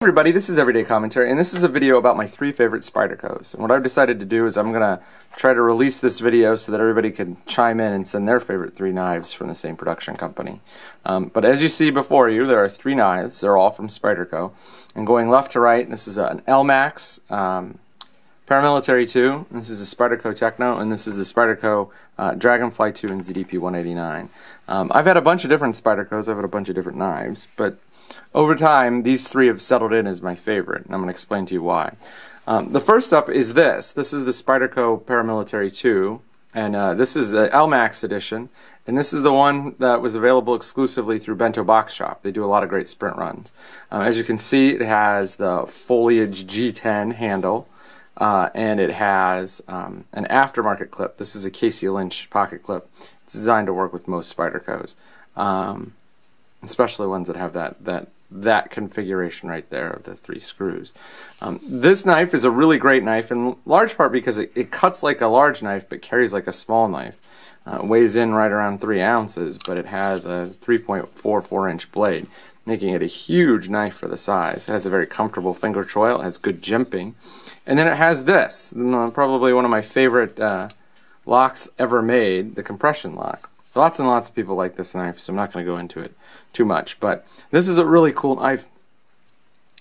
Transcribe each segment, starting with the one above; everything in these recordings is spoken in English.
everybody, this is Everyday Commentary, and this is a video about my 3 favorite Spydercos. And what I've decided to do is I'm going to try to release this video so that everybody can chime in and send their favorite 3 knives from the same production company. But as you see before you, there are 3 knives. They're all from Spyderco. And going left to right, this is an LMAX Paramilitary II, this is a Spartaco Techno, and this is the Spyderco Dragonfly II and ZDP 189. I've had a bunch of different Spydercos, I've had a bunch of different knives, but over time, these 3 have settled in as my favorite, and I'm going to explain to you why. The first up is this. This is the Spyderco Paramilitary II, and this is the LMAX edition, and this is the one that was available exclusively through Bento Box Shop. They do a lot of great sprint runs. As you can see, it has the foliage G10 handle, and it has an aftermarket clip. This is a Casey Lynch pocket clip. It's designed to work with most Spydercos, especially ones that have that configuration right there of the 3 screws. This knife is a really great knife, in large part because it cuts like a large knife but carries like a small knife. It weighs in right around 3 ounces, but it has a 3.44 inch blade, making it a huge knife for the size. It has a very comfortable finger choil, it has good jimping, and then it has this, probably one of my favorite locks ever made, the compression lock. Lots and lots of people like this knife, so I'm not going to go into it too much. But this is a really cool knife.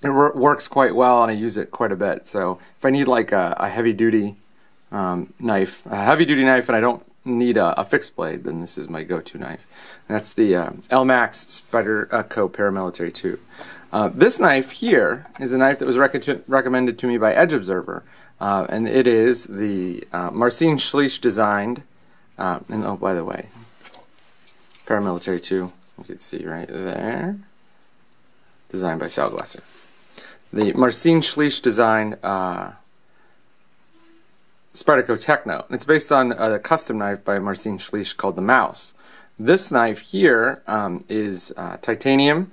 It works quite well, and I use it quite a bit. So if I need like a heavy-duty knife, and I don't need a fixed blade, then this is my go-to knife. And that's the LMAX Spyderco Paramilitary II. This knife here is a knife that was recommended to me by Edge Observer, and it is the Marcin Schleich designed. And oh, by the way, Paramilitary II, you can see right there, designed by Sal Glasser. The Marcin Schleich designed Spartaco Techno. It's based on a custom knife by Marcin Schleich called the Mouse. This knife here is titanium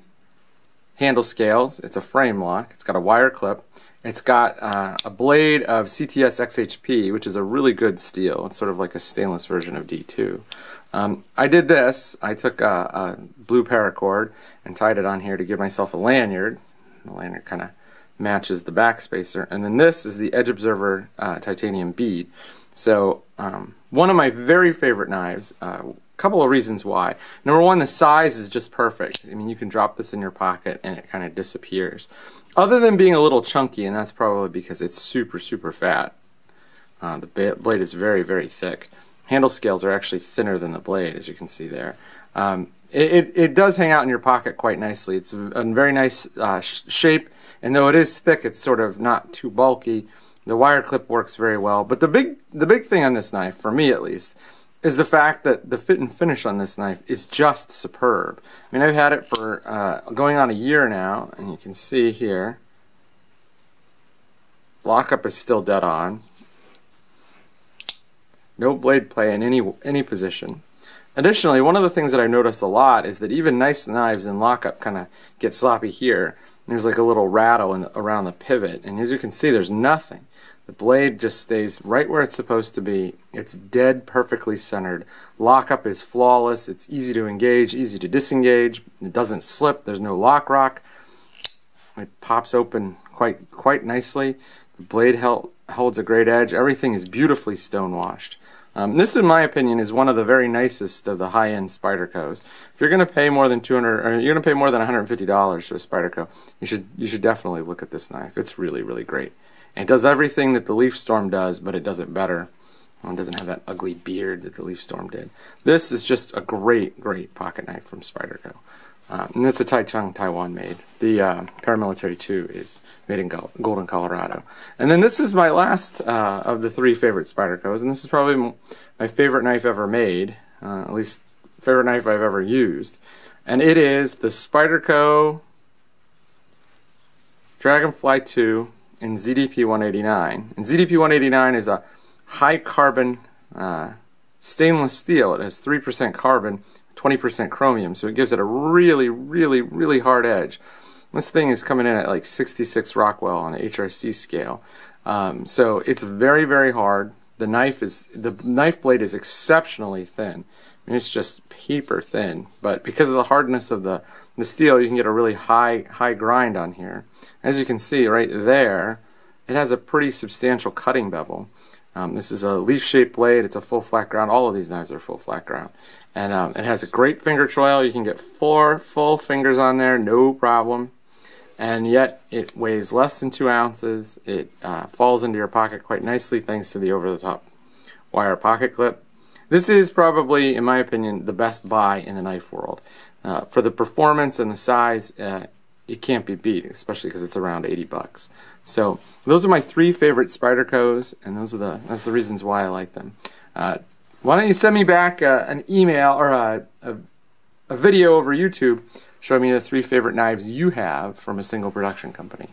handle scales. It's a frame lock. It's got a wire clip. It's got a blade of CTS XHP, which is a really good steel. It's sort of like a stainless version of D2. I did this. I took a blue paracord and tied it on here to give myself a lanyard. The lanyard kind of matches the back spacer. And then this is the Edge Observer titanium bead. So one of my very favorite knives. Couple of reasons why. Number one, the size is just perfect. I mean, you can drop this in your pocket and it kind of disappears. Other than being a little chunky, and that's probably because it's super, super fat. The blade is very, very thick. Handle scales are actually thinner than the blade, as you can see there. It does hang out in your pocket quite nicely. It's a very nice shape, and though it is thick, it's sort of not too bulky. The wire clip works very well. But the big thing on this knife, for me at least, is the fact that the fit and finish on this knife is just superb. I mean, I've had it for going on a year now, and you can see here, lockup is still dead on. No blade play in any position. Additionally, one of the things that I noticed a lot is that even nice knives in lockup kind of get sloppy here. There's like a little rattle around the pivot, and as you can see, there's nothing. The blade just stays right where it's supposed to be. It's dead perfectly centered. Lockup is flawless. It's easy to engage, easy to disengage. It doesn't slip. There's no lock rock. It pops open quite nicely. The blade holds a great edge. Everything is beautifully stonewashed. This, in my opinion, is one of the very nicest of the high-end Spydercos. If you're going to pay more than you're going to pay more than $150 for a Spyderco, you should definitely look at this knife. It's really, really great. And it does everything that the Leaf Storm does, but it does it better. It doesn't have that ugly beard that the Leaf Storm did. This is just a great, great pocket knife from Spyderco. And it's a Taichung, Taiwan made. The Paramilitary II is made in Golden, Colorado. And then this is my last of the 3 favorite Spydercos, and this is probably my favorite knife ever made, at least favorite knife I've ever used. And it is the Spyderco Dragonfly II in ZDP 189. And ZDP 189 is a high carbon stainless steel. It has 3% carbon, 20% chromium, so it gives it a really, really, really hard edge. This thing is coming in at like 66 Rockwell on an HRC scale. So it's very, very hard. The knife blade is exceptionally thin. I mean, it's just paper thin, but because of the hardness of the the steel, you can get a really high grind on here. As you can see right there, it has a pretty substantial cutting bevel. This is a leaf-shaped blade. It's a full flat ground. All of these knives are full flat ground. And it has a great finger choil. You can get 4 full fingers on there, no problem. And yet it weighs less than 2 ounces. It falls into your pocket quite nicely thanks to the over-the-top wire pocket clip. This is probably, in my opinion, the best buy in the knife world. For the performance and the size, it can't be beat, especially because it's around 80 bucks. So those are my 3 favorite Spydercos, and that's the reasons why I like them. Why don't you send me back an email or a video over YouTube showing me the 3 favorite knives you have from a single production company.